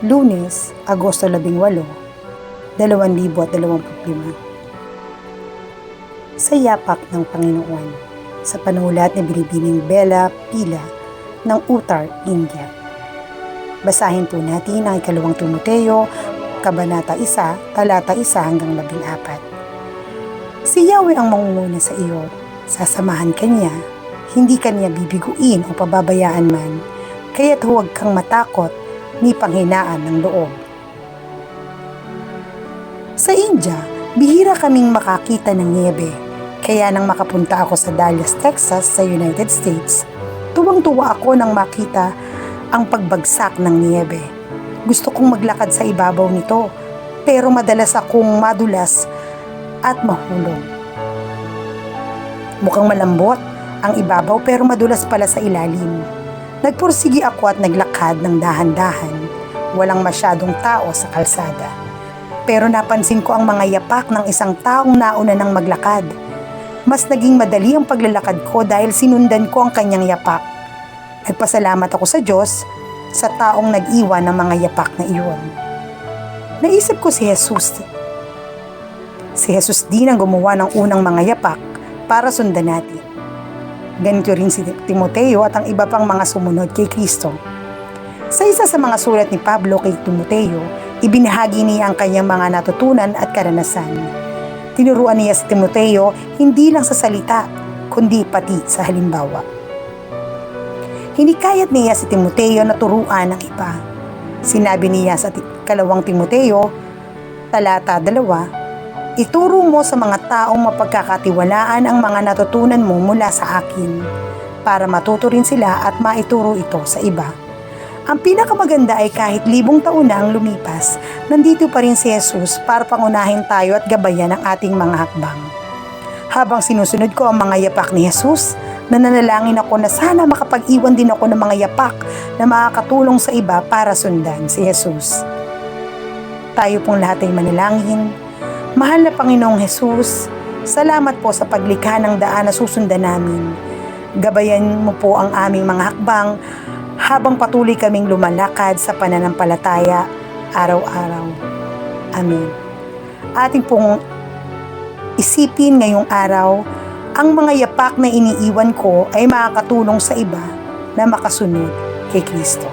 Lunes, Agosto 18, 2025. Sa yapak ng Panginoon, sa panulat ni Binibining Bella Pila ng Uttar, India. Basahin po natin ang ikalawang Timoteo, Kabanata 1, Talata 1 hanggang 14. Si Yahweh ang mangunguna sa iyo, sasamahan ka niya, hindi ka niya bibiguin o pababayaan man, kaya't huwag kang matakot ni panghinaan ng loob. Sa India, bihira kaming makakita ng niebe, kaya nang makapunta ako sa Dallas, Texas sa United States, tuwang-tuwa ako nang makita ang pagbagsak ng niebe. Gusto kong maglakad sa ibabaw nito, pero madalas akong madulas at mahulog. Mukhang malambot ang ibabaw pero madulas pala sa ilalim. Nagpursigi ako at naglakad ng dahan-dahan. Walang masyadong tao sa kalsada. Pero napansin ko ang mga yapak ng isang taong nauna ng maglakad. Mas naging madali ang paglalakad ko dahil sinundan ko ang kanyang yapak. Nagpasalamat ako sa Diyos sa taong nag-iwan ng mga yapak na iyon. Naisip ko si Jesus. Si Jesus din ang gumawa ng unang mga yapak para sundan natin. Ganito rin si Timoteo at ang iba pang mga sumunod kay Kristo. Sa isa sa mga sulat ni Pablo kay Timoteo, ibinahagi niya ang kanyang mga natutunan at karanasan. Tinuruan niya si Timoteo hindi lang sa salita, kundi pati sa halimbawa. Hinikayat niya si Timoteo na turuan ng iba. Sinabi niya sa ikalawang Timoteo, Talata 2, ituro mo sa mga taong mapagkakatiwalaan ang mga natutunan mo mula sa akin, para matuto rin sila at maituro ito sa iba. Ang pinakamaganda ay kahit 1,000 taon na ang lumipas, nandito pa rin si Jesus para pangunahin tayo at gabayan ang ating mga hakbang. Habang sinusunod ko ang mga yapak ni Jesus, nananalangin ako na sana makapag-iwan din ako ng mga yapak na makakatulong sa iba para sundan si Jesus. Tayo pong lahat ay manalangin. Mahal na Panginoong Jesus, salamat po sa paglikha ng daan na susundan namin. Gabayan mo po ang aming mga hakbang habang patuloy kaming lumalakad sa pananampalataya araw-araw. Amen. Ating pong isipin ngayong araw, ang mga yapak na iniiwan ko ay makakatulong sa iba na makasunod kay Kristo.